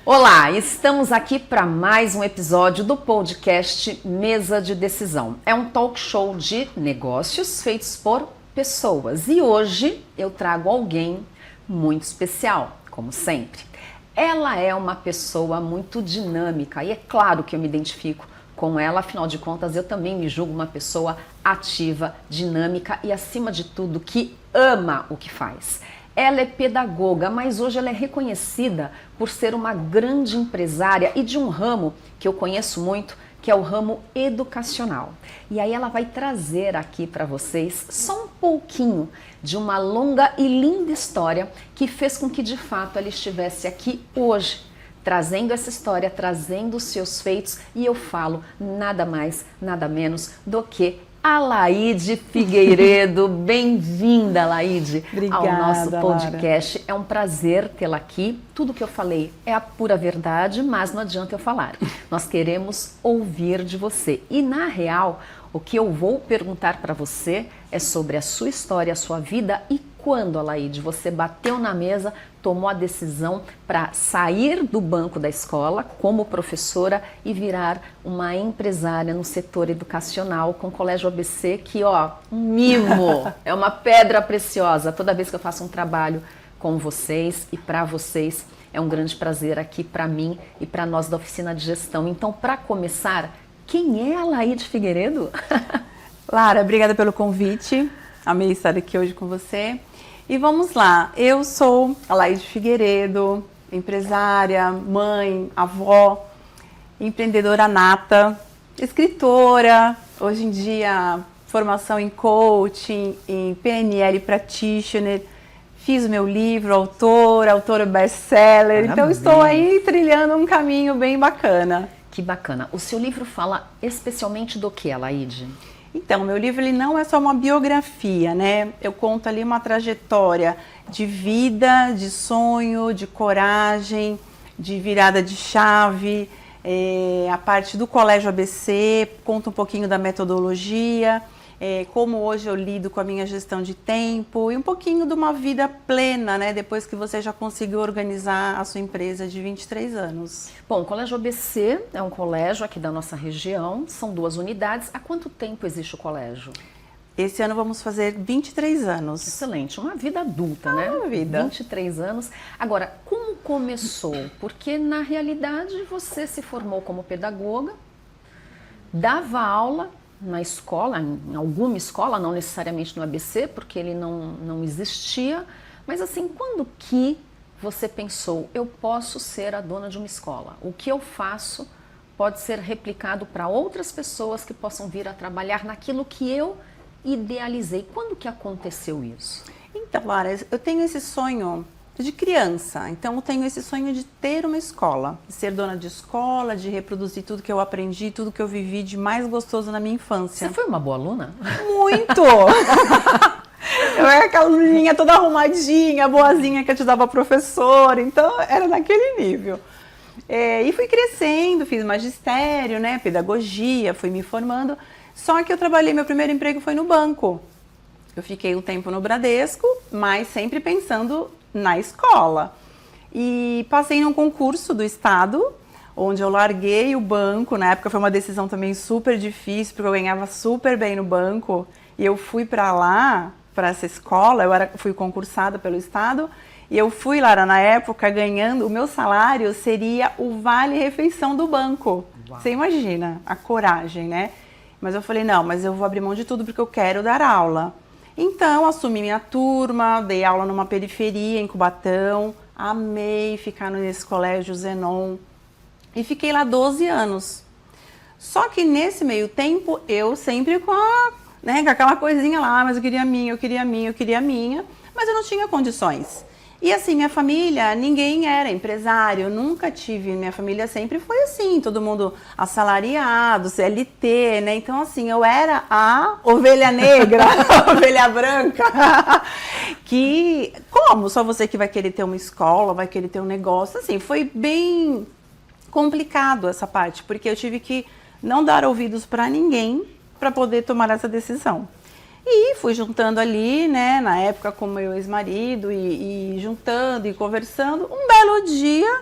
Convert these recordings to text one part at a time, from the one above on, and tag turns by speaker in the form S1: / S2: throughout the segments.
S1: Olá, estamos aqui para mais um episódio do podcast Mesa de Decisão. É um talk show de negócios feitos por pessoas e hoje eu trago alguém muito especial, como sempre. Ela é uma pessoa muito dinâmica e é claro que eu me identifico com ela, afinal de contas eu também me julgo uma pessoa ativa, dinâmica e acima de tudo que ama o que faz. Ela é pedagoga, mas hoje ela é reconhecida por ser uma grande empresária e de um ramo que eu conheço muito, que é o ramo educacional. E aí ela vai trazer aqui para vocês só um pouquinho de uma longa e linda história que fez com que de fato ela estivesse aqui hoje, trazendo essa história, trazendo os seus feitos, e eu falo nada mais, nada menos do que Alaide Figueiredo. Bem-vinda, Alaide, ao nosso podcast. Lara. É um prazer tê-la aqui. Tudo que eu falei é a pura verdade, mas não adianta eu falar. Nós queremos ouvir de você. E, na real, o que eu vou perguntar para você é sobre a sua história, a sua vida e quando, Alaide, você bateu na mesa, tomou a decisão para sair do banco da escola como professora e virar uma empresária no setor educacional com o Colégio ABC, que, um mimo, é uma pedra preciosa. Toda vez que eu faço um trabalho com vocês e para vocês, é um grande prazer aqui para mim e para nós da Oficina de Gestão. Então, para começar, quem é a Alaide Figueiredo?
S2: Lara, obrigada pelo convite. Amei estar aqui hoje com você. E vamos lá, eu sou Alaide Figueiredo, empresária, mãe, avó, empreendedora nata, escritora, hoje em dia formação em coaching, em PNL Practitioner, fiz o meu livro, autora best-seller, então estou aí trilhando um caminho bem bacana.
S1: Que bacana. O seu livro fala especialmente do que, Alaide?
S2: Então, meu livro ele não é só uma biografia, né? Eu conto ali uma trajetória de vida, de sonho, de coragem, de virada de chave, a parte do Colégio ABC, conto um pouquinho da metodologia, como hoje eu lido com a minha gestão de tempo e um pouquinho de uma vida plena, né? Depois que você já conseguiu organizar a sua empresa de 23 anos.
S1: Bom, o Colégio ABC é um colégio aqui da nossa região, são 2 unidades. Há quanto tempo existe o colégio?
S2: Esse ano vamos fazer 23 anos.
S1: Excelente, uma vida adulta, né?
S2: Uma vida.
S1: 23 anos. Agora, como começou? Porque na realidade você se formou como pedagoga, dava aula na escola, em alguma escola, não necessariamente no ABC, porque ele não existia, mas assim, quando que você pensou, eu posso ser a dona de uma escola? O que eu faço pode ser replicado para outras pessoas que possam vir a trabalhar naquilo que eu idealizei. Quando que aconteceu isso?
S2: Então, Lara, eu tenho esse sonho de criança, então eu tenho esse sonho de ter uma escola, de ser dona de escola, de reproduzir tudo que eu aprendi, tudo que eu vivi de mais gostoso na minha infância.
S1: Você foi uma boa aluna?
S2: Muito! Eu era aquela menininha toda arrumadinha, boazinha que ajudava a professora, então era naquele nível. E fui crescendo, fiz magistério, né, pedagogia, fui me formando, só que eu trabalhei, meu primeiro emprego foi no banco. Eu fiquei um tempo no Bradesco, mas sempre pensando na escola. E passei num concurso do estado, onde eu larguei o banco. Na época foi uma decisão também super difícil, porque eu ganhava super bem no banco. E eu fui para lá, para essa escola, fui concursada pelo estado. E eu fui, Lara, na época, ganhando, o meu salário seria o vale-refeição do banco. Uau. Você imagina a coragem, né? Mas eu falei, não, mas eu vou abrir mão de tudo porque eu quero dar aula. Então, assumi minha turma, dei aula numa periferia, em Cubatão, amei ficar nesse colégio Zenon e fiquei lá 12 anos. Só que nesse meio tempo, eu sempre com aquela coisinha lá, mas eu queria a minha, mas eu não tinha condições. E assim, minha família, ninguém era empresário, nunca tive, minha família sempre foi assim, todo mundo assalariado, CLT, né? Então assim, eu era a ovelha negra, a ovelha branca, que como? Só você que vai querer ter uma escola, vai querer ter um negócio, assim, foi bem complicado essa parte, porque eu tive que não dar ouvidos para ninguém para poder tomar essa decisão. E fui juntando ali, né, na época com meu ex-marido e juntando e conversando. Um belo dia,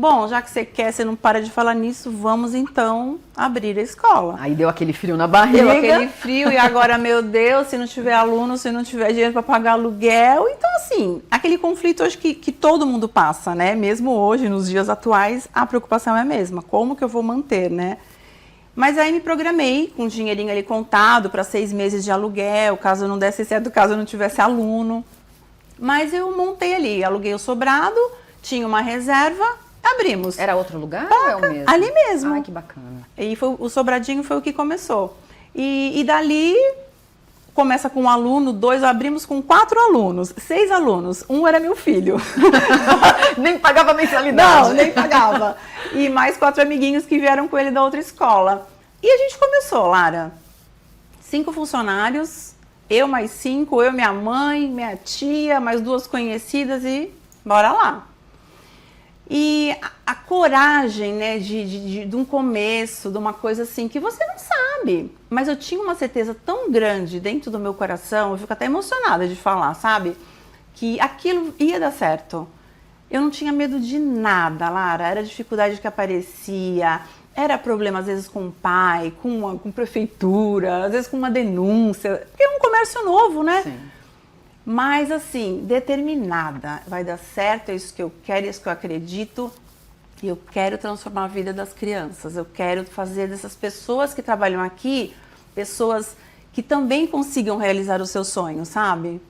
S2: bom, já que você quer, você não para de falar nisso, vamos então abrir a escola.
S1: Aí deu aquele frio na barriga.
S2: Deu aquele frio e agora, meu Deus, se não tiver aluno, se não tiver dinheiro para pagar aluguel. Então, assim, aquele conflito hoje que todo mundo passa, né? Mesmo hoje, nos dias atuais, a preocupação é a mesma. Como que eu vou manter, né? Mas aí me programei com um dinheirinho ali contado para 6 meses de aluguel, caso não desse certo, caso eu não tivesse aluno. Mas eu montei ali, aluguei o sobrado, tinha uma reserva, abrimos.
S1: Era outro lugar ou é o mesmo?
S2: Ali mesmo.
S1: Ai, que bacana.
S2: E o sobradinho foi o que começou. E dali, começa com um aluno, 2, abrimos com 4 alunos, 6 alunos, 1 era meu filho.
S1: Nem pagava mensalidade.
S2: Não, nem pagava. E mais 4 amiguinhos que vieram com ele da outra escola. E a gente começou, Lara. 5 funcionários, eu mais 5, eu, minha mãe, minha tia, mais 2 conhecidas e bora lá. E a coragem, né, de um começo, de uma coisa assim, que você não sabe. Mas eu tinha uma certeza tão grande dentro do meu coração, eu fico até emocionada de falar, sabe? Que aquilo ia dar certo. Eu não tinha medo de nada, Lara. Era dificuldade que aparecia, era problema às vezes com o pai, com prefeitura, às vezes com uma denúncia. Porque é um comércio novo, né?
S1: Sim.
S2: Mas assim, determinada, vai dar certo, é isso que eu quero, é isso que eu acredito. E eu quero transformar a vida das crianças, eu quero fazer dessas pessoas que trabalham aqui, pessoas que também consigam realizar os seus sonhos, sabe?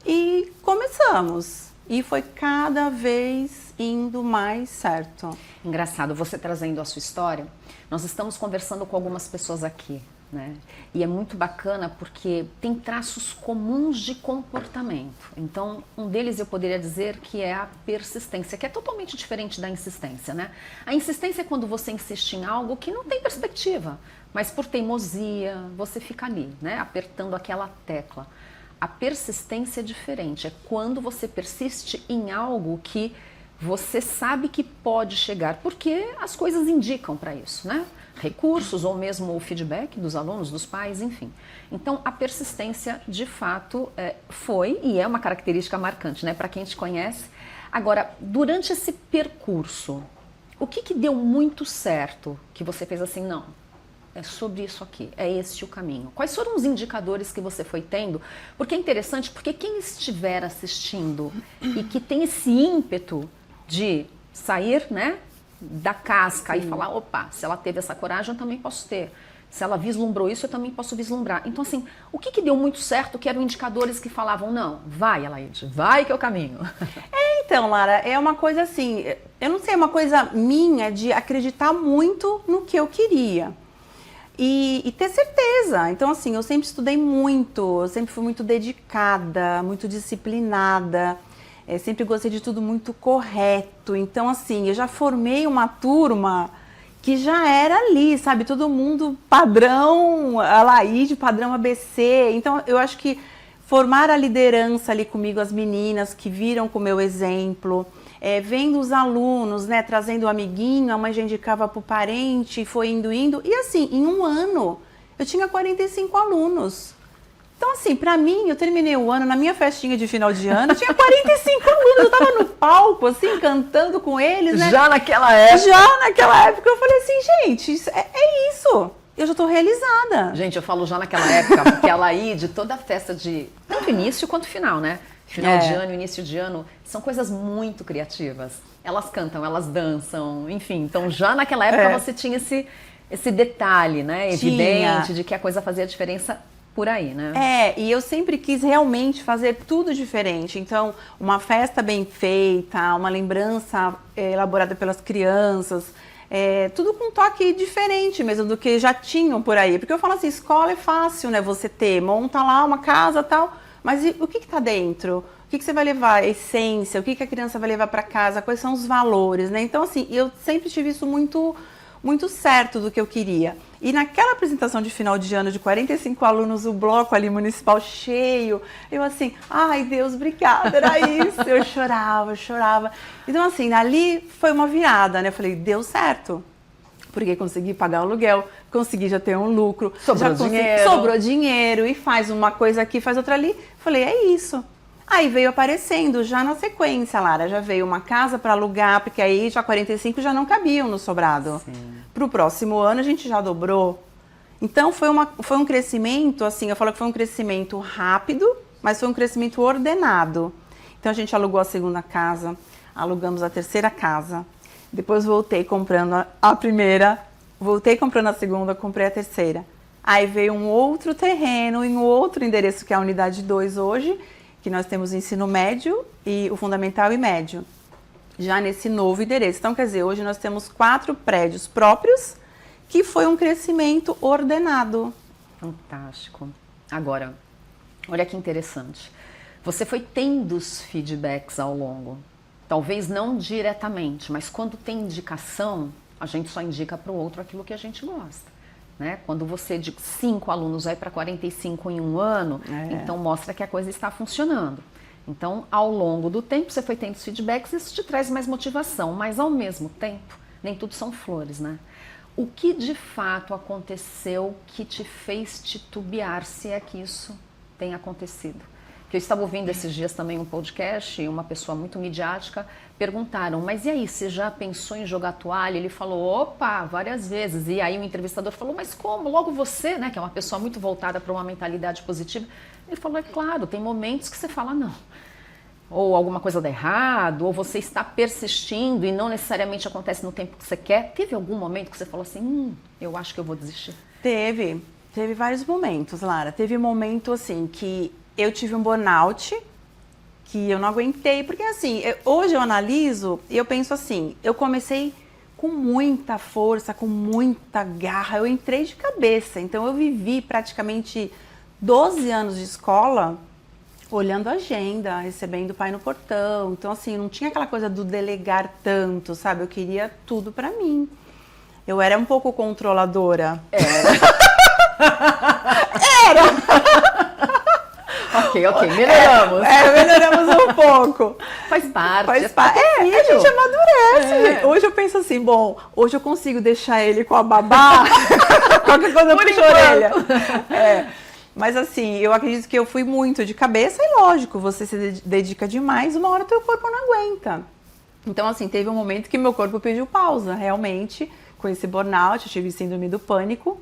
S2: E começamos, e foi cada vez indo mais certo.
S1: Engraçado, você trazendo a sua história, nós estamos conversando com algumas pessoas aqui, né? E é muito bacana porque tem traços comuns de comportamento. Então, um deles eu poderia dizer que é a persistência, que é totalmente diferente da insistência, né? A insistência é quando você insiste em algo que não tem perspectiva, mas por teimosia você fica ali, né? Apertando aquela tecla. A persistência é diferente, é quando você persiste em algo que você sabe que pode chegar, porque as coisas indicam para isso, né? Recursos ou mesmo o feedback dos alunos, dos pais, enfim. Então, a persistência, de fato, foi e é uma característica marcante, né? Para quem te conhece. Agora, durante esse percurso, o que deu muito certo que você fez assim, não, é sobre isso aqui, é este o caminho? Quais foram os indicadores que você foi tendo? Porque é interessante, porque quem estiver assistindo e que tem esse ímpeto de sair, né, da casca e falar, opa, se ela teve essa coragem, eu também posso ter. Se ela vislumbrou isso, eu também posso vislumbrar. Então, assim, o que deu muito certo, que eram indicadores que falavam, não, vai, Alaide, vai que é o caminho.
S2: Então, Lara, é uma coisa assim, eu não sei, é uma coisa minha de acreditar muito no que eu queria. E ter certeza. Então, assim, eu sempre estudei muito, eu sempre fui muito dedicada, muito disciplinada. Sempre gostei de tudo muito correto. Então, assim, eu já formei uma turma que já era ali, sabe? Todo mundo padrão Alaide, padrão ABC. Então, eu acho que formar a liderança ali comigo, as meninas que viram com o meu exemplo, vendo os alunos, né? Trazendo o amiguinho, a mãe já indicava para o parente, foi indo. E assim, em um ano, eu tinha 45 alunos. Então, assim, pra mim, eu terminei o ano, na minha festinha de final de ano, eu tinha 45 alunos, eu tava no palco, assim, cantando com eles, né?
S1: Já naquela época.
S2: Já naquela época, eu falei assim, gente, é isso, eu já tô realizada.
S1: Gente, eu falo já naquela época, porque a Alaide, toda a festa de, tanto início quanto final, né? Final de ano, início de ano, são coisas muito criativas. Elas cantam, elas dançam, enfim, então já naquela época você tinha esse detalhe, né? Evidente de que a coisa fazia diferença por aí, né?
S2: E eu sempre quis realmente fazer tudo diferente. Então, uma festa bem feita, uma lembrança elaborada pelas crianças, tudo com um toque diferente mesmo do que já tinham por aí. Porque eu falo assim, escola é fácil, né? Você monta lá uma casa e tal, mas o que tá dentro? O que você vai levar? A essência? O que a criança vai levar para casa? Quais são os valores, né? Então, assim, eu sempre tive isso muito certo do que eu queria. E naquela apresentação de final de ano de 45 alunos, o bloco ali municipal cheio, eu assim, ai Deus, obrigada, era isso. Eu chorava. Então assim, ali foi uma virada, né? Eu falei, deu certo. Porque consegui pagar o aluguel, consegui já ter um lucro.
S1: Sobrou dinheiro.
S2: Sobrou dinheiro e faz uma coisa aqui, faz outra ali. Falei, é isso. Aí veio aparecendo já na sequência, Lara, já veio uma casa para alugar, porque aí já 45 já não cabiam no sobrado. Para o próximo ano a gente já dobrou. Então foi um crescimento, assim, eu falo que foi um crescimento rápido, mas foi um crescimento ordenado. Então a gente alugou a segunda casa, alugamos a terceira casa, depois voltei comprando a primeira, voltei comprando a segunda, comprei a terceira. Aí veio um outro terreno em um outro endereço, que é a unidade 2 hoje, que nós temos o ensino médio, e o fundamental e médio, já nesse novo endereço. Então, quer dizer, hoje nós temos 4 prédios próprios, que foi um crescimento ordenado.
S1: Fantástico. Agora, olha que interessante. Você foi tendo os feedbacks ao longo. Talvez não diretamente, mas quando tem indicação, a gente só indica para o outro aquilo que a gente gosta. Né? Quando você de 5 alunos vai para 45 em um ano, então mostra que a coisa está funcionando. Então, ao longo do tempo, você foi tendo os feedbacks, isso te traz mais motivação, mas ao mesmo tempo, nem tudo são flores, né? O que de fato aconteceu que te fez titubear, se é que isso tem acontecido? Que eu estava ouvindo esses dias também um podcast e uma pessoa muito midiática perguntaram, mas e aí, você já pensou em jogar toalha? Ele falou, opa, várias vezes. E aí o entrevistador falou, mas como? Logo você, né, que é uma pessoa muito voltada para uma mentalidade positiva. Ele falou, é claro, tem momentos que você fala não. Ou alguma coisa dá errado, ou você está persistindo e não necessariamente acontece no tempo que você quer. Teve algum momento que você falou assim, eu acho que eu vou desistir?
S2: Teve vários momentos, Lara. Teve um momento assim que eu tive um burnout, que eu não aguentei, porque assim, hoje eu analiso e eu penso assim, eu comecei com muita força, com muita garra, eu entrei de cabeça, então eu vivi praticamente 12 anos de escola olhando a agenda, recebendo o pai no portão, então assim, não tinha aquela coisa do delegar tanto, sabe? Eu queria tudo pra mim. Eu era um pouco controladora.
S1: Ok, melhoramos.
S2: Melhoramos um pouco.
S1: Faz parte.
S2: Faz parte. A gente amadurece. Hoje eu penso assim, bom, hoje eu consigo deixar ele com a babá, qualquer coisa eu puxo a orelha. Mas assim, eu acredito que eu fui muito de cabeça e lógico, você se dedica demais, uma hora teu corpo não aguenta. Então assim, teve um momento que meu corpo pediu pausa, realmente, com esse burnout, eu tive síndrome do pânico.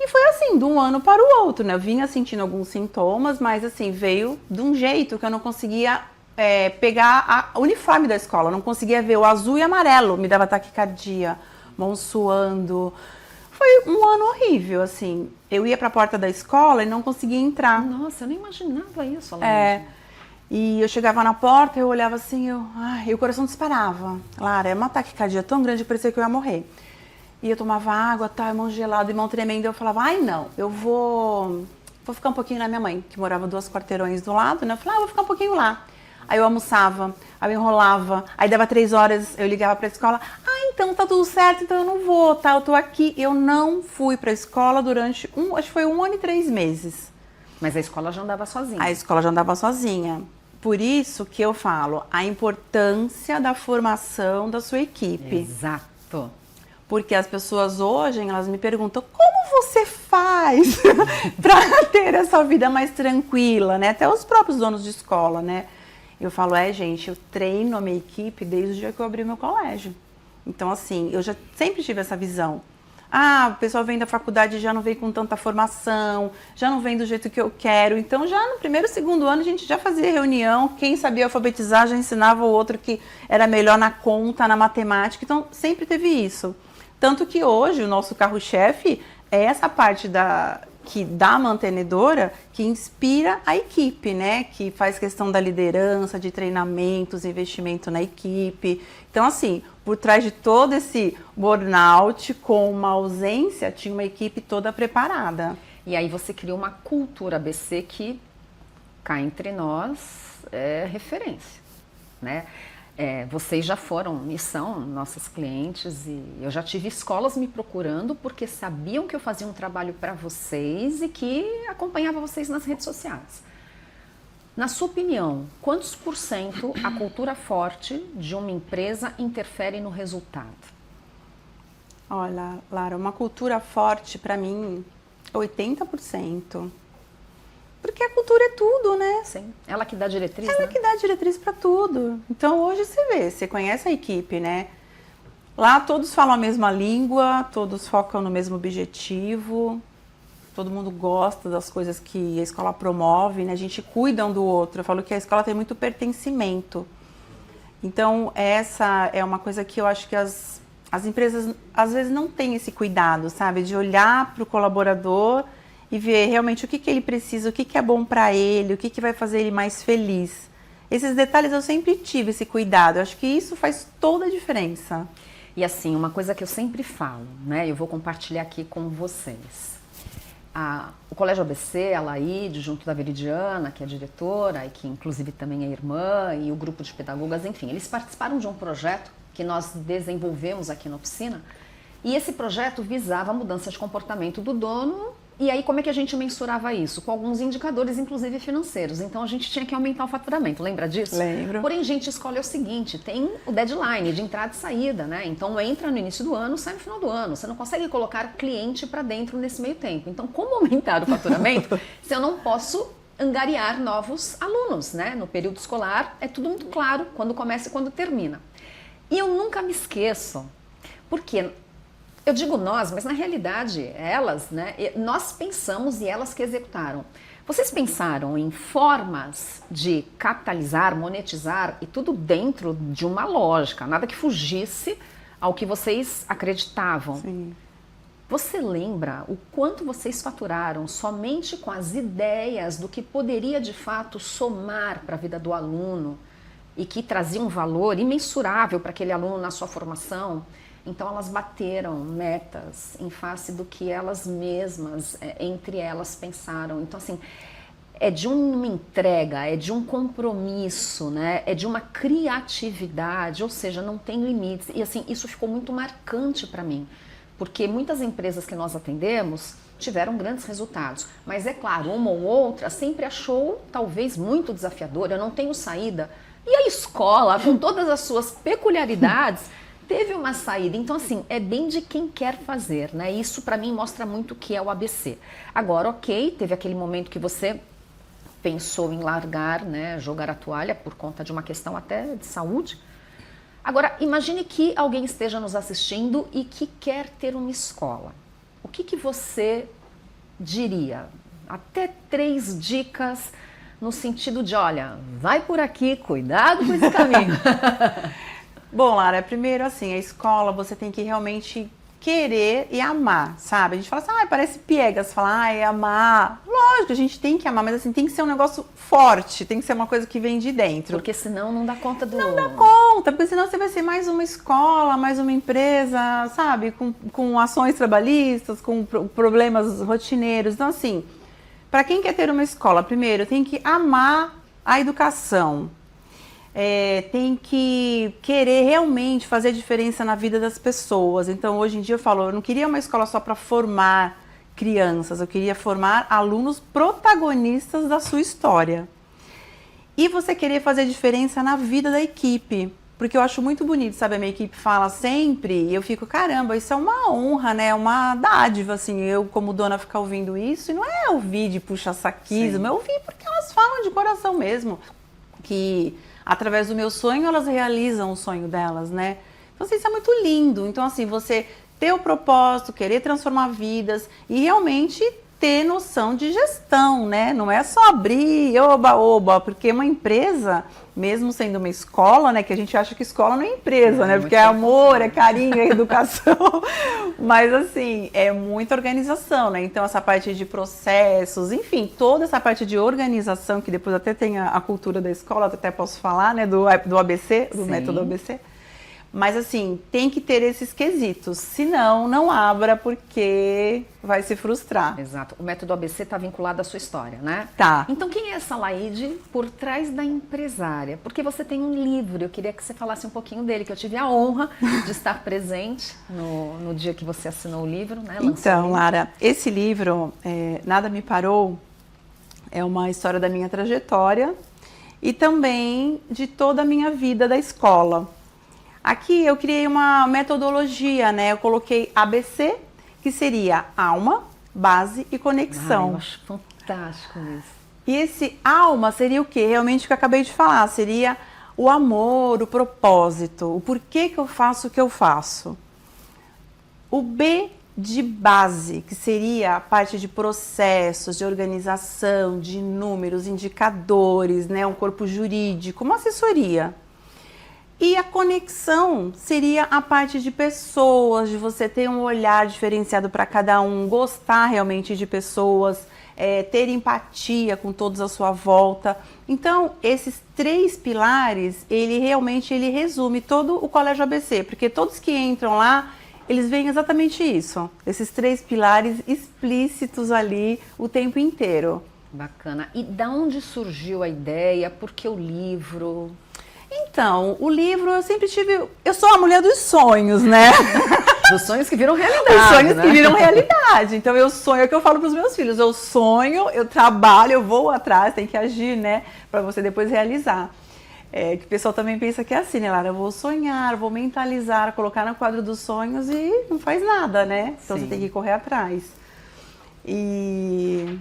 S2: E foi assim, de um ano para o outro, né? Eu vinha sentindo alguns sintomas, mas assim, veio de um jeito que eu não conseguia pegar o uniforme da escola, eu não conseguia ver o azul e amarelo, me dava taquicardia, mão suando. Foi um ano horrível, assim. Eu ia para a porta da escola e não conseguia entrar.
S1: Nossa, eu nem imaginava isso, Lara.
S2: E eu chegava na porta, eu olhava assim, e o coração disparava. Lara, é uma taquicardia tão grande que parecia que eu ia morrer. E eu tomava água, mão gelada e mão tremenda. Eu falava, ai não, eu vou ficar um pouquinho na minha mãe, que morava 2 quarteirões do lado, né? Eu falava, vou ficar um pouquinho lá. Aí eu almoçava, aí eu enrolava, aí dava 3 horas, eu ligava pra escola. Então tá tudo certo, então eu não vou, tá? Eu tô aqui. Eu não fui pra escola durante acho que foi 1 ano e 3 meses.
S1: Mas a escola já andava sozinha.
S2: A escola já andava sozinha. Por isso que eu falo, a importância da formação da sua equipe.
S1: Exato.
S2: Porque as pessoas hoje, elas me perguntam, como você faz para ter essa vida mais tranquila, né? Até os próprios donos de escola, né? Eu falo, gente, eu treino a minha equipe desde o dia que eu abri meu colégio. Então, assim, eu já sempre tive essa visão. O pessoal vem da faculdade e já não vem com tanta formação, já não vem do jeito que eu quero. Então, já no primeiro, segundo ano, a gente já fazia reunião. Quem sabia alfabetizar já ensinava o outro que era melhor na conta, na matemática. Então, sempre teve isso. Tanto que hoje o nosso carro-chefe é essa parte da mantenedora que inspira a equipe, né? Que faz questão da liderança, de treinamentos, investimento na equipe. Então, assim, por trás de todo esse burnout, com uma ausência, tinha uma equipe toda preparada.
S1: E aí você criou uma cultura ABC que, cá entre nós, é referência, né? Vocês já foram e são nossas clientes e eu já tive escolas me procurando porque sabiam que eu fazia um trabalho para vocês e que acompanhava vocês nas redes sociais. Na sua opinião, quantos % a cultura forte de uma empresa interfere no resultado?
S2: Olha, Lara, uma cultura forte para mim, 80%. Porque a cultura é tudo, né?
S1: Sim. Ela que dá diretriz,
S2: Ela
S1: né?
S2: que dá diretriz para tudo. Então hoje você vê, você conhece a equipe, né? Lá todos falam a mesma língua, todos focam no mesmo objetivo, todo mundo gosta das coisas que a escola promove, né? A gente cuida um do outro. Eu falo que a escola tem muito pertencimento. Então essa é uma coisa que eu acho que as empresas às vezes não têm esse cuidado, sabe? De olhar para o colaborador e ver realmente o que ele precisa, o que é bom para ele, o que vai fazer ele mais feliz. Esses detalhes eu sempre tive esse cuidado, eu acho que isso faz toda a diferença.
S1: E assim, uma coisa que eu sempre falo, né? Eu vou compartilhar aqui com vocês. O Colégio ABC, a Laíde, junto da Veridiana, que é a diretora e que inclusive também é irmã, e o grupo de pedagogas, enfim, eles participaram de um projeto que nós desenvolvemos aqui na oficina, e esse projeto visava a mudança de comportamento do dono. E aí, como é que a gente mensurava isso? Com alguns indicadores, inclusive financeiros. Então, a gente tinha que aumentar o faturamento. Lembra disso?
S2: Lembro.
S1: Porém, gente, escolhe o seguinte, tem o deadline de entrada e saída, né? Então, entra no início do ano, sai no final do ano. Você não consegue colocar cliente para dentro nesse meio tempo. Então, como aumentar o faturamento se eu não posso angariar novos alunos, né? No período escolar, é tudo muito claro quando começa e quando termina. E eu nunca me esqueço, porque... Eu digo nós, mas na realidade elas, né? Nós pensamos e elas que executaram. Vocês pensaram em formas de capitalizar, monetizar e tudo dentro de uma lógica, nada que fugisse ao que vocês acreditavam.
S2: Sim.
S1: Você lembra o quanto vocês faturaram somente com as ideias do que poderia de fato somar para a vida do aluno e que trazia um valor imensurável para aquele aluno na sua formação? Então elas bateram metas em face do que elas mesmas, entre elas, pensaram. Então assim, é de uma entrega, é de um compromisso, né? É de uma criatividade, ou seja, não tem limites. E assim, isso ficou muito marcante para mim, porque muitas empresas que nós atendemos tiveram grandes resultados. Mas é claro, uma ou outra sempre achou talvez muito desafiador, eu não tenho saída. E a escola, com todas as suas peculiaridades, teve uma saída. Então, assim, é bem de quem quer fazer, né? Isso, para mim, mostra muito o que é o ABC. Agora, ok, teve aquele momento que você pensou em largar, né, jogar a toalha por conta de uma questão até de saúde. Agora, imagine que alguém esteja nos assistindo e que quer ter uma escola. O que você diria? Até 3 dicas no sentido de, olha, vai por aqui, cuidado com esse caminho.
S2: Bom, Lara, primeiro assim, a escola você tem que realmente querer e amar, sabe? A gente fala assim, parece piegas, falar, amar. Lógico, a gente tem que amar, mas assim, tem que ser um negócio forte, tem que ser uma coisa que vem de dentro.
S1: Porque senão não dá conta do...
S2: Não dá conta, porque senão você vai ser mais uma escola, mais uma empresa, sabe? Com ações trabalhistas, com problemas rotineiros. Então assim, para quem quer ter uma escola, primeiro tem que amar a educação. Tem que querer realmente fazer diferença na vida das pessoas. Então, hoje em dia eu falo, eu não queria uma escola só para formar crianças, eu queria formar alunos protagonistas da sua história. E você querer fazer diferença na vida da equipe, porque eu acho muito bonito, sabe? A minha equipe fala sempre, e eu fico, caramba, isso é uma honra, né? É uma dádiva, assim, eu como dona ficar ouvindo isso, e não é ouvir de puxa-saquismo, é ouvir porque elas falam de coração mesmo, que... através do meu sonho, elas realizam o sonho delas, né? Então, assim, isso é muito lindo. Então, assim, você ter o propósito, querer transformar vidas e realmente ter noção de gestão, né? Não é só abrir, oba, porque uma empresa, mesmo sendo uma escola, né? Que a gente acha que escola não é empresa, né? Porque é amor, é carinho, é educação. Mas, assim, é muita organização, né? Então, essa parte de processos, enfim, toda essa parte de organização, que depois até tem a cultura da escola, até posso falar, né? Do ABC, do método ABC. Mas, assim, tem que ter esses quesitos, senão não abra porque vai se frustrar.
S1: Exato. O método ABC está vinculado à sua história, né?
S2: Tá.
S1: Então, quem é essa Laíde por trás da empresária? Porque você tem um livro, eu queria que você falasse um pouquinho dele, que eu tive a honra de estar presente no dia que você assinou o livro, né?
S2: Então, Lara, esse livro, Nada Me Parou, é uma história da minha trajetória e também de toda a minha vida da escola. Aqui eu criei uma metodologia, né? Eu coloquei ABC, que seria alma, base e conexão.
S1: Eu acho fantástico isso.
S2: E esse alma seria o quê? Realmente o que eu acabei de falar, seria o amor, o propósito, o porquê que eu faço o que eu faço. O B de base, que seria a parte de processos, de organização, de números, indicadores, né? Um corpo jurídico, uma assessoria. E a conexão seria a parte de pessoas, de você ter um olhar diferenciado para cada um, gostar realmente de pessoas, ter empatia com todos à sua volta. Então, esses 3 pilares, ele resume todo o Colégio ABC, porque todos que entram lá, eles veem exatamente isso, esses 3 pilares explícitos ali o tempo inteiro.
S1: Bacana. E da onde surgiu a ideia? Por que o livro?
S2: Então, o livro eu sempre tive... Eu sou a mulher dos sonhos, né?
S1: Dos sonhos que viram realidade,
S2: Os sonhos, né? Que viram
S1: realidade.
S2: Então, eu sonho, é o que eu falo para os meus filhos. Eu sonho, eu trabalho, eu vou atrás, tem que agir, né? Para você depois realizar. Que o pessoal também pensa que é assim, né, Lara? Eu vou sonhar, vou mentalizar, colocar no quadro dos sonhos e não faz nada, né? Então,
S1: Sim.
S2: você tem que correr atrás.
S1: E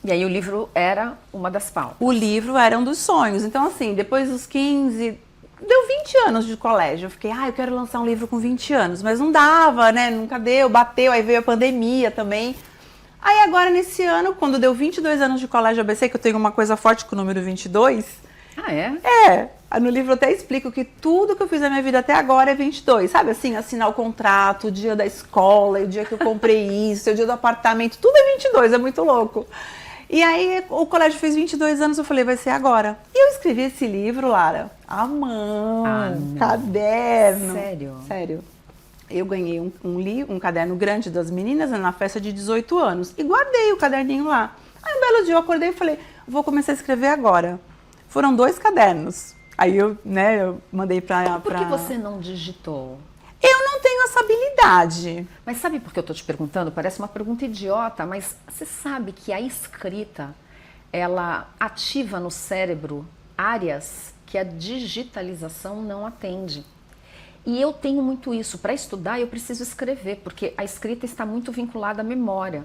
S1: aí o livro era uma das pautas.
S2: O livro era um dos sonhos. Então, assim, depois dos 15... Deu 20 anos de colégio. Eu fiquei, eu quero lançar um livro com 20 anos. Mas não dava, né? Nunca deu, bateu. Aí veio a pandemia também. Aí agora, nesse ano, quando deu 22 anos de colégio ABC, que eu tenho uma coisa forte com o número 22...
S1: Ah, é?
S2: No livro eu até explico que tudo que eu fiz na minha vida até agora é 22. Sabe assim, assinar o contrato, o dia da escola, o dia que eu comprei isso, o dia do apartamento, tudo é 22, é muito louco. E aí o colégio fez 22 anos, eu falei, vai ser agora. E eu escrevi esse livro, Lara, à mão, caderno.
S1: Sério?
S2: Sério. Eu ganhei um caderno grande das meninas na festa de 18 anos e guardei o caderninho lá. Aí um belo dia eu acordei e falei, vou começar a escrever agora. Foram 2 cadernos. Aí eu mandei pra...
S1: Por que você não digitou?
S2: Eu não tenho essa habilidade.
S1: Mas sabe por que eu tô te perguntando? Parece uma pergunta idiota, mas você sabe que a escrita, ela ativa no cérebro áreas que a digitalização não atende. E eu tenho muito isso. Para estudar, eu preciso escrever, porque a escrita está muito vinculada à memória.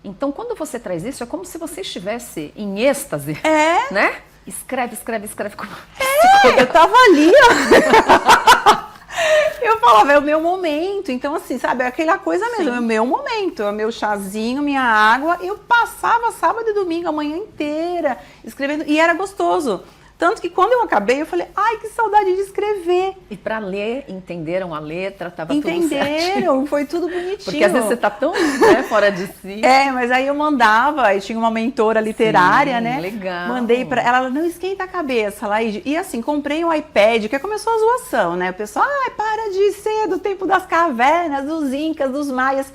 S1: Então, quando você traz isso, é como se você estivesse em êxtase, né? Escreve.
S2: Eu tava ali, ó. Eu falava, é o meu momento. Então, assim, sabe, é aquela coisa mesmo, é o meu momento, é o meu chazinho, minha água. Eu passava sábado e domingo, a manhã inteira, escrevendo, e era gostoso. Tanto que quando eu acabei, eu falei, ai, que saudade de escrever.
S1: E para ler, entenderam a letra, tava tudo certinho.
S2: Entenderam, foi tudo bonitinho.
S1: Porque às vezes você tá tão fora de si.
S2: Mas aí eu mandava, e tinha uma mentora literária,
S1: Sim,
S2: né?
S1: legal.
S2: Mandei pra ela, não esquenta a cabeça, Laíde. E assim, comprei um iPad, que começou a zoação, né? O pessoal, para de ser do tempo das cavernas, dos incas, dos maias.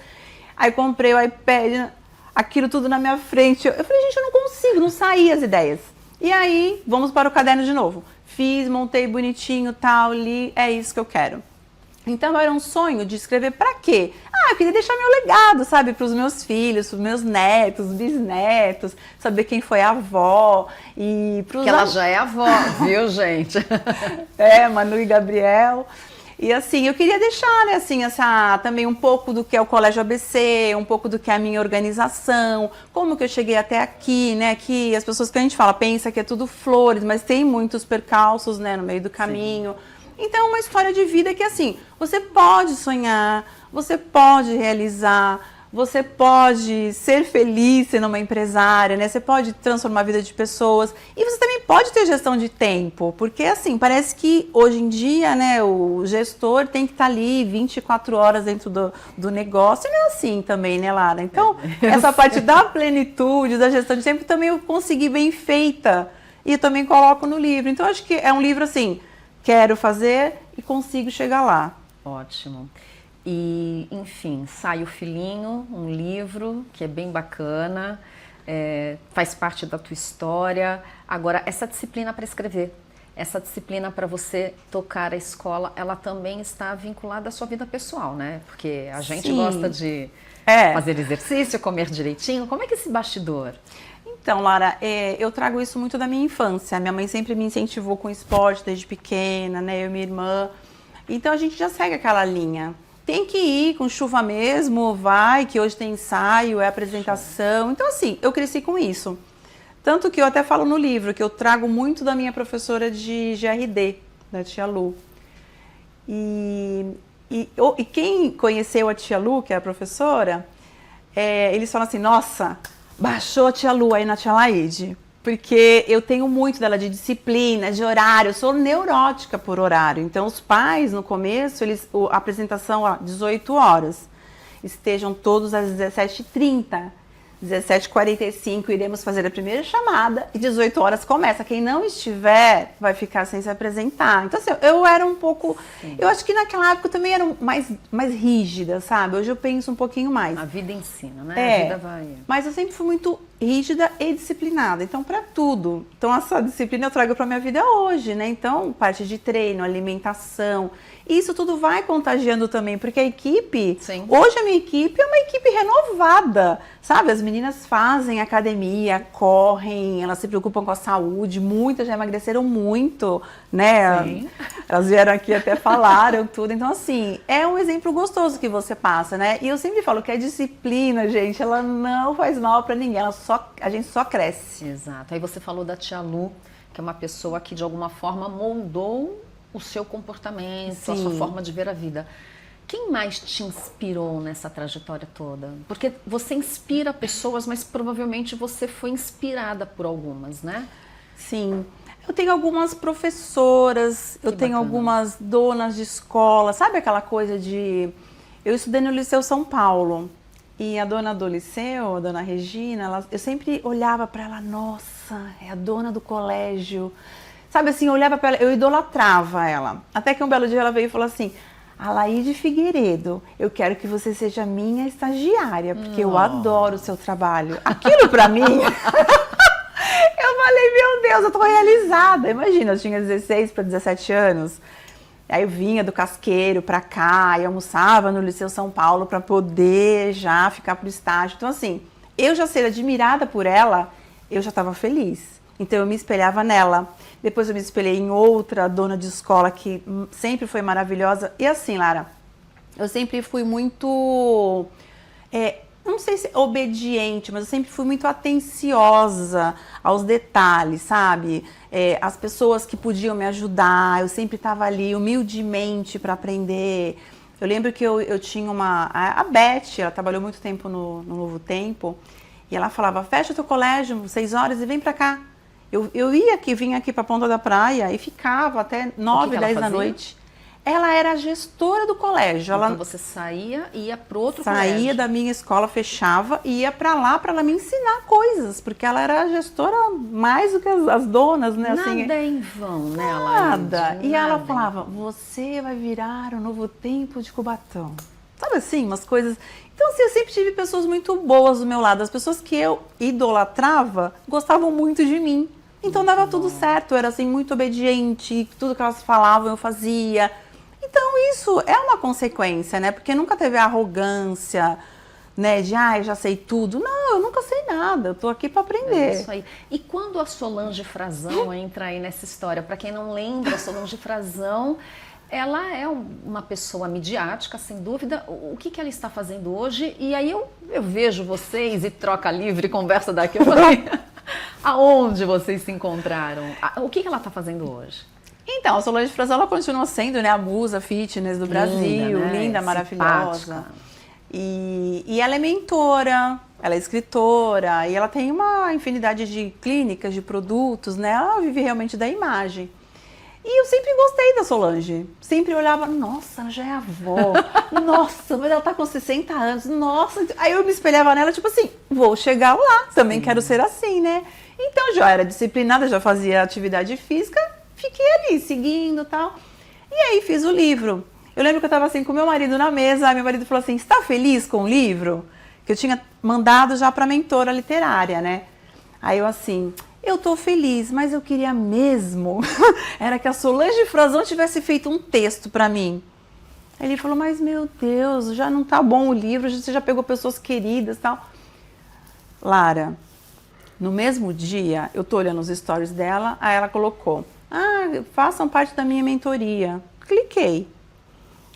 S2: Aí comprei o iPad, aquilo tudo na minha frente. Eu falei, gente, eu não consigo, não saía as ideias. E aí, vamos para o caderno de novo. Fiz, montei bonitinho, tal, li, é isso que eu quero. Então, era um sonho de escrever pra quê? Eu queria deixar meu legado, sabe, para os meus filhos, para os meus netos, bisnetos, saber quem foi a avó e pros
S1: Que ela já é avó, viu, gente?
S2: Manu e Gabriel. E assim, eu queria deixar, né, assim, também um pouco do que é o Colégio ABC, um pouco do que é a minha organização, como que eu cheguei até aqui, né, que as pessoas que a gente fala, pensa que é tudo flores, mas tem muitos percalços, né, no meio do caminho. Sim. Então, é uma história de vida que, assim, você pode sonhar, você pode realizar, você pode ser feliz sendo uma empresária, né? Você pode transformar a vida de pessoas e você também pode ter gestão de tempo, porque assim, parece que hoje em dia, né, o gestor tem que estar ali 24 horas dentro do negócio, e não é assim também, né, Lara? Então, essa parte da plenitude, da gestão de tempo, também eu consegui bem feita e eu também coloco no livro. Então, acho que é um livro assim, quero fazer e consigo chegar lá.
S1: Ótimo. E, enfim, sai o filhinho, um livro que é bem bacana, faz parte da tua história. Agora, essa disciplina para escrever, essa disciplina para você tocar a escola, ela também está vinculada à sua vida pessoal, né? Porque a gente gosta de fazer exercício, comer direitinho. Como é que é esse bastidor?
S2: Então, Lara, eu trago isso muito da minha infância. Minha mãe sempre me incentivou com esporte desde pequena, né? Eu e minha irmã. Então, a gente já segue aquela linha. Tem que ir com chuva mesmo, vai, que hoje tem ensaio, é apresentação. Então, assim, eu cresci com isso. Tanto que eu até falo no livro que eu trago muito da minha professora de GRD, da tia Lu. E quem conheceu a tia Lu, que é a professora, eles falam assim, nossa, baixou a tia Lu aí na tia Laide. Porque eu tenho muito dela de disciplina, de horário, eu sou neurótica por horário. Então os pais, no começo, a apresentação, 18 horas, estejam todos às 17h30. 17h45 iremos fazer a primeira chamada e 18 horas começa. Quem não estiver vai ficar sem se apresentar. Então assim, eu era um pouco... Sim. Eu acho que naquela época eu também era mais rígida, sabe? Hoje eu penso um pouquinho mais.
S1: A vida ensina, né? A vida vai...
S2: Mas eu sempre fui muito rígida e disciplinada, então para tudo. Então essa disciplina eu trago para minha vida hoje, né? Então parte de treino, alimentação, isso tudo vai contagiando também, porque a equipe, sim, hoje a minha equipe é uma equipe renovada, sabe? As meninas fazem academia, correm, elas se preocupam com a saúde, muitas já emagreceram muito, né? Sim. Elas vieram aqui até falaram tudo, então assim, é um exemplo gostoso que você passa, né? E eu sempre falo que a disciplina, gente, ela não faz mal para ninguém, a gente só cresce.
S1: Exato. Aí você falou da tia Lu, que é uma pessoa que de alguma forma moldou o seu comportamento, sim, a sua forma de ver a vida. Quem mais te inspirou nessa trajetória toda? Porque você inspira pessoas, mas provavelmente você foi inspirada por algumas, né?
S2: Sim. Eu tenho algumas professoras, eu tenho algumas donas de escola, sabe aquela coisa de... Eu estudei no Liceu São Paulo. E a dona do liceu, a dona Regina, eu sempre olhava para ela, nossa, é a dona do colégio. Sabe assim, eu olhava para ela, eu idolatrava ela. Até que um belo dia ela veio e falou assim, Alaide Figueiredo, eu quero que você seja minha estagiária, porque eu adoro o seu trabalho. Aquilo para mim... Eu falei, meu Deus, eu tô realizada. Imagina, eu tinha 16 para 17 anos. Aí eu vinha do Casqueiro pra cá e almoçava no Liceu São Paulo para poder já ficar pro estágio. Então assim, eu já ser admirada por ela, eu já estava feliz. Então eu me espelhava nela. Depois eu me espelhei em outra dona de escola que sempre foi maravilhosa. E assim, Lara, eu sempre fui muito... não sei se obediente, mas eu sempre fui muito atenciosa aos detalhes, sabe? As pessoas que podiam me ajudar, eu sempre estava ali humildemente para aprender. Eu lembro que eu tinha a Beth, ela trabalhou muito tempo no Novo Tempo, e ela falava, fecha o teu colégio, 6 horas e vem para cá. Eu vinha aqui para a Ponta da Praia e ficava até 9, 10 da noite. Ela era a gestora do colégio.
S1: Então você saía e ia para outro
S2: colégio. Saía da minha escola, fechava e ia para lá para ela me ensinar coisas, porque ela era a gestora mais do que as donas, né?
S1: Nada assim, em vão, né?
S2: Nada. E ela falava, você vai virar o Novo Tempo de Cubatão. Sabe assim, umas coisas... Então assim, eu sempre tive pessoas muito boas do meu lado. As pessoas que eu idolatrava gostavam muito de mim. Então dava tudo certo, eu era assim muito obediente, tudo que elas falavam eu fazia. Então isso é uma consequência, né? Porque nunca teve a arrogância, né? De, eu já sei tudo. Não, eu nunca sei nada, eu tô aqui para aprender.
S1: É isso aí. E quando a Solange Frazão entra aí nessa história? Para quem não lembra, a Solange Frazão, ela é uma pessoa midiática, sem dúvida. O que ela está fazendo hoje? E aí eu vejo vocês e troca livre, conversa daqui. Eu falei, aonde vocês se encontraram? O que ela está fazendo hoje?
S2: Então, a Solange Frazão, ela continua sendo, né, a musa fitness do Brasil,
S1: né?
S2: Linda, maravilhosa. E ela é mentora, ela é escritora, e ela tem uma infinidade de clínicas, de produtos, né? Ela vive realmente da imagem. E eu sempre gostei da Solange. Sempre olhava, nossa, ela já é avó. Nossa, mas ela tá com 60 anos. Nossa. Aí eu me espelhava nela, tipo assim, vou chegar lá. Também quero ser assim, né? Então, já era disciplinada, já fazia atividade física. Fiquei ali, seguindo e tal. E aí fiz o livro. Eu lembro que eu estava assim com meu marido na mesa, meu marido falou assim, está feliz com o livro? Que eu tinha mandado já para a mentora literária, né? Aí eu assim, eu tô feliz, mas eu queria mesmo, era que a Solange Frazão tivesse feito um texto para mim. Aí ele falou, mas meu Deus, já não tá bom o livro, você já pegou pessoas queridas e tal. Lara, no mesmo dia, eu tô olhando os stories dela, aí ela colocou, façam parte da minha mentoria. Cliquei.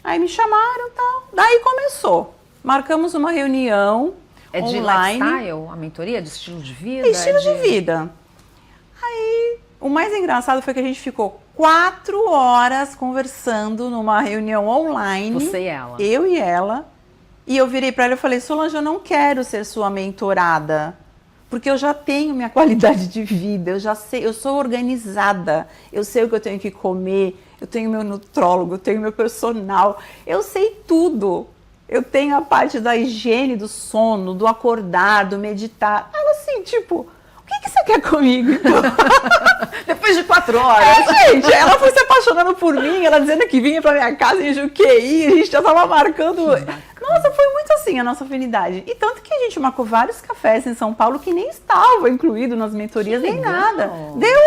S2: Aí me chamaram e tal. Daí começou. Marcamos uma reunião.
S1: É de
S2: online.
S1: lifestyle, a mentoria? De estilo de vida?
S2: É estilo de vida. Aí, o mais engraçado foi que a gente ficou 4 horas conversando numa reunião online.
S1: Você e ela.
S2: Eu e ela. E eu virei para ela e falei, Solange, eu não quero ser sua mentorada. Porque eu já tenho minha qualidade de vida, eu já sei, eu sou organizada, eu sei o que eu tenho que comer, eu tenho meu nutrólogo, eu tenho meu personal, eu sei tudo. Eu tenho a parte da higiene, do sono, do acordar, do meditar. Ela assim, tipo, o que você quer comigo, então?
S1: Depois de 4 horas.
S2: Gente, ela foi se apaixonando por mim, ela dizendo que vinha pra minha casa em Juqueí, a gente já tava marcando. Nossa, foi muito assim a nossa afinidade. E tanto que a gente marcou vários cafés em São Paulo que nem estavam incluídos nas mentorias, nem nada.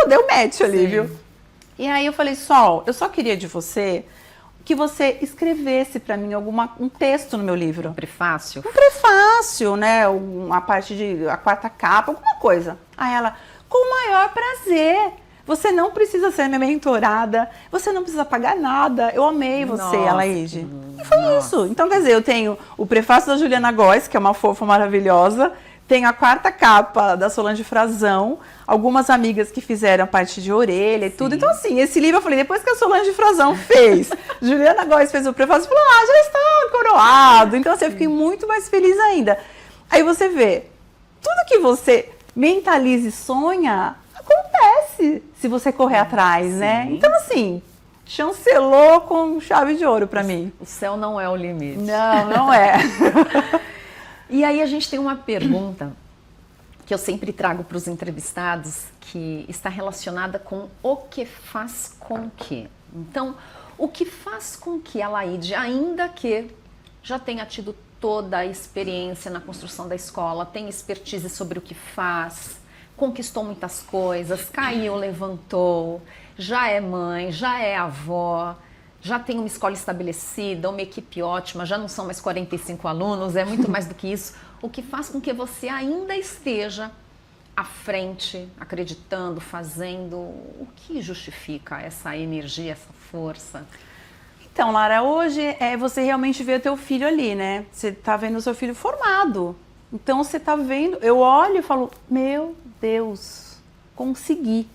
S2: Deu match ali, viu? E aí eu falei, Sol, eu só queria de você que você escrevesse para mim um texto no meu livro.
S1: Um prefácio?
S2: Um prefácio, né? A parte a 4ª capa, alguma coisa. Aí ela, com o maior prazer. Você não precisa ser minha mentorada, você não precisa pagar nada. Eu amei você, Alaide. E foi isso. Então, quer dizer, eu tenho o prefácio da Juliana Góes, que é uma fofa maravilhosa. Tenho a 4ª capa da Solange Frazão, algumas amigas que fizeram a parte de orelha e tudo. Então, assim, esse livro eu falei, depois que a Solange Frazão fez, Juliana Góes fez o prefácio, eu falei, já está coroado. Então, assim, eu fiquei muito mais feliz ainda. Aí você vê, tudo que você mentaliza e sonha, acontece se você correr atrás, né? Então, assim, chancelou com chave de ouro para mim.
S1: O céu não é o limite.
S2: Não, não é.
S1: E aí a gente tem uma pergunta que eu sempre trago para os entrevistados, que está relacionada com o que faz com que. Então, o que faz com que a Alaide, ainda que já tenha tido toda a experiência na construção da escola, tem expertise sobre o que faz, conquistou muitas coisas, caiu, levantou, já é mãe, já é avó, já tem uma escola estabelecida, uma equipe ótima, já não são mais 45 alunos, é muito mais do que isso. O que faz com que você ainda esteja à frente, acreditando, fazendo, o que justifica essa energia, essa força?
S2: Então, Lara, hoje você realmente vê o teu filho ali, né? Você tá vendo o seu filho formado. Então, você tá vendo, eu olho e falo, meu Deus, consegui.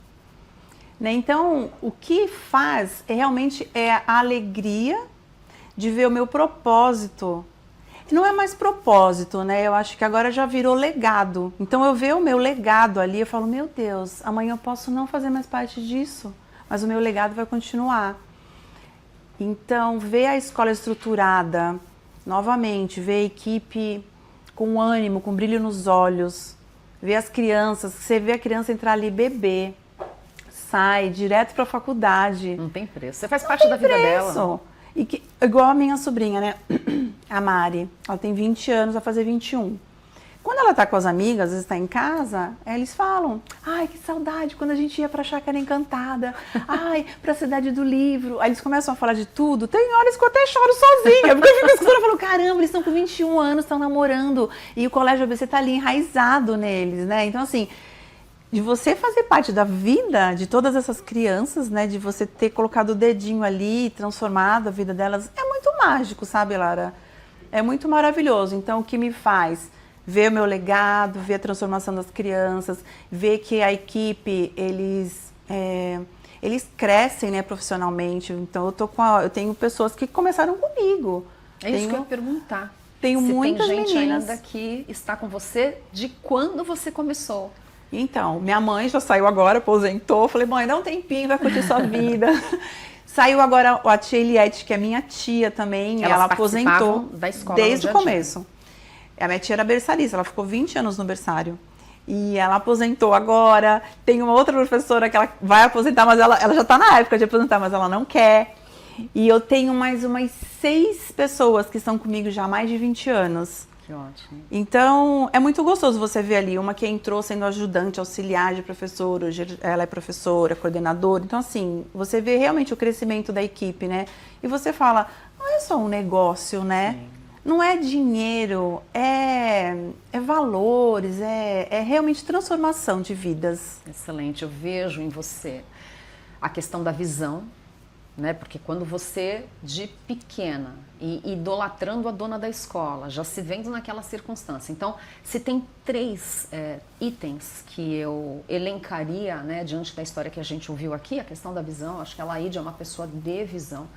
S2: Né? Então, o que faz realmente é a alegria de ver o meu propósito. Não é mais propósito, né? Eu acho que agora já virou legado. Então, eu vejo o meu legado ali, eu falo, meu Deus, amanhã eu posso não fazer mais parte disso, mas o meu legado vai continuar. Então, ver a escola estruturada, novamente, ver a equipe com ânimo, com brilho nos olhos, ver as crianças, você vê a criança entrar ali bebê, sai direto para a faculdade.
S1: Não tem preço. Você faz parte da vida dela.
S2: E igual a minha sobrinha, né? A Mari, ela tem 20 anos, vai fazer 21. Quando ela tá com as amigas, às vezes tá em casa, eles falam, ai, que saudade quando a gente ia pra Chácara Encantada, ai, pra Cidade do Livro. Aí eles começam a falar de tudo, tem horas que eu até choro sozinha, porque eu fico escutando e falo, caramba, eles estão com 21 anos, estão namorando, e o colégio ABC tá ali enraizado neles, né? Então, assim, de você fazer parte da vida de todas essas crianças, né, de você ter colocado o dedinho ali, transformado a vida delas, é muito mágico, sabe, Lara? É muito maravilhoso. Então, o que me faz ver o meu legado, ver a transformação das crianças, ver que a equipe, eles crescem, né, profissionalmente. Então, eu tenho pessoas que começaram comigo.
S1: É isso que eu ia perguntar.
S2: Tenho muitas
S1: meninas. Tem gente
S2: meninas
S1: ainda que está com você de quando você começou.
S2: Então, minha mãe já saiu agora, aposentou. Falei, mãe, dá um tempinho, vai curtir sua vida. Saiu agora a tia Eliette, que é minha tia também. Ela aposentou
S1: da escola
S2: desde o começo. A minha tia era berçarista, ela ficou 20 anos no berçário. E ela aposentou agora. Tem uma outra professora que ela vai aposentar, mas ela já está na época de aposentar, mas ela não quer. E eu tenho mais umas 6 pessoas que estão comigo já há mais de 20 anos.
S1: Que ótimo.
S2: Então, é muito gostoso você ver ali uma que entrou sendo ajudante, auxiliar de professora, hoje ela é professora, coordenadora. Então, assim, você vê realmente o crescimento da equipe, né? E você fala, não é só um negócio, né? Sim. Não é dinheiro, é valores, é realmente transformação de vidas.
S1: Excelente, eu vejo em você a questão da visão, né? Porque quando você, de pequena, e idolatrando a dona da escola, já se vendo naquela circunstância. Então, se tem 3 itens que eu elencaria, né, diante da história que a gente ouviu aqui, a questão da visão, acho que a Laíde é uma pessoa de visão.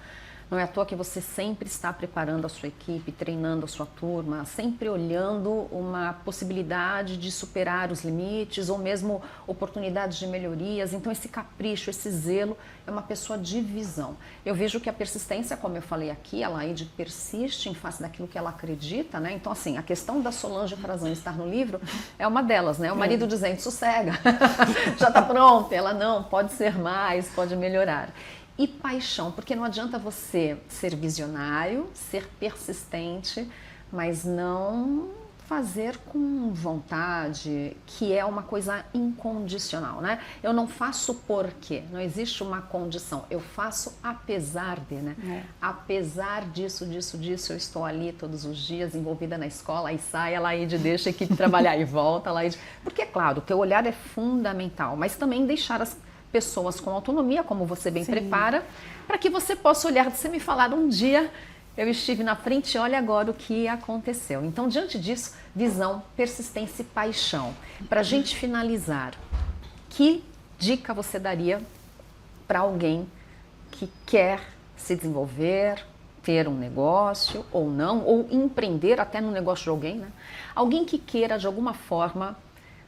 S1: Não é à toa que você sempre está preparando a sua equipe, treinando a sua turma, sempre olhando uma possibilidade de superar os limites ou mesmo oportunidades de melhorias. Então esse capricho, esse zelo é uma pessoa de visão. Eu vejo que a persistência, como eu falei aqui, a Laíde persiste em face daquilo que ela acredita, né? Então assim, a questão da Solange Frazão estar no livro é uma delas, né? O marido dizendo, sossega, já está pronto. Ela não, pode ser mais, pode melhorar. E paixão, porque não adianta você ser visionário, ser persistente, mas não fazer com vontade, que é uma coisa incondicional, né? Eu não faço porque, não existe uma condição, eu faço apesar de, né? Apesar disso, eu estou ali todos os dias, envolvida na escola, aí sai, a Laíde deixa a equipe trabalhar e volta, a Laíde... Porque, é claro, o teu olhar é fundamental, mas também deixar as pessoas com autonomia, como você bem prepara, para que você possa olhar, você me falar um dia, eu estive na frente, olha agora o que aconteceu. Então, diante disso, visão, persistência e paixão. Para a gente finalizar, que dica você daria para alguém que quer se desenvolver, ter um negócio ou não, ou empreender até no negócio de alguém, né? Alguém que queira, de alguma forma,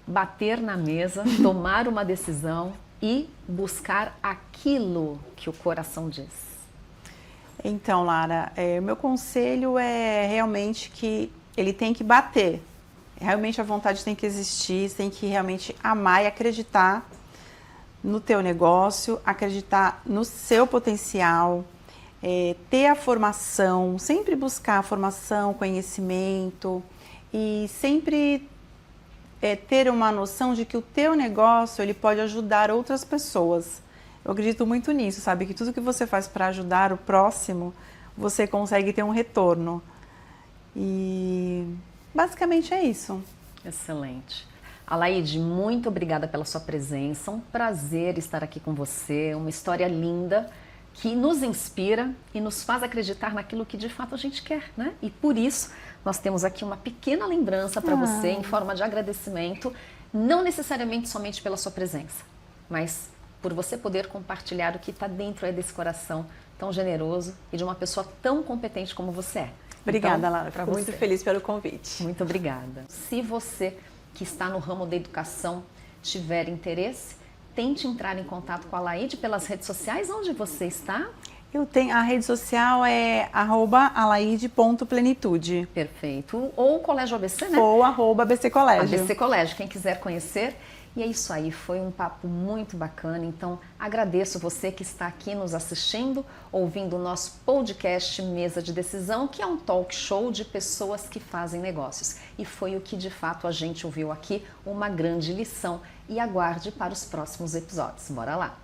S1: bater na mesa, tomar uma decisão e buscar aquilo que o coração diz.
S2: Então, Lara, o meu conselho é realmente que ele tem que bater. Realmente a vontade tem que existir, você tem que realmente amar e acreditar no teu negócio, acreditar no seu potencial, ter a formação, sempre buscar a formação, conhecimento e sempre ter uma noção de que o teu negócio ele pode ajudar outras pessoas. Eu acredito muito nisso, sabe? Que tudo que você faz para ajudar o próximo, você consegue ter um retorno. E basicamente é isso.
S1: Excelente. Alaide, muito obrigada pela sua presença. Um prazer estar aqui com você. Uma história linda que nos inspira e nos faz acreditar naquilo que de fato a gente quer, né? E por isso nós temos aqui uma pequena lembrança para você em forma de agradecimento, não necessariamente somente pela sua presença, mas por você poder compartilhar o que está dentro desse coração tão generoso e de uma pessoa tão competente como você é.
S2: Obrigada,
S1: então,
S2: Lara. Fico muito feliz pelo convite.
S1: Muito obrigada. Se você que está no ramo da educação tiver interesse, tente entrar em contato com a Alaide pelas redes sociais. Onde você está?
S2: Eu tenho, a rede social é @alaide.plenitude.
S1: Perfeito. Ou o Colégio ABC, né?
S2: Ou @ABC Colégio.
S1: ABC Colégio, quem quiser conhecer. E é isso aí, foi um papo muito bacana. Então, agradeço você que está aqui nos assistindo, ouvindo o nosso podcast Mesa de Decisão, que é um talk show de pessoas que fazem negócios. E foi o que de fato a gente ouviu aqui, uma grande lição. E aguarde para os próximos episódios. Bora lá!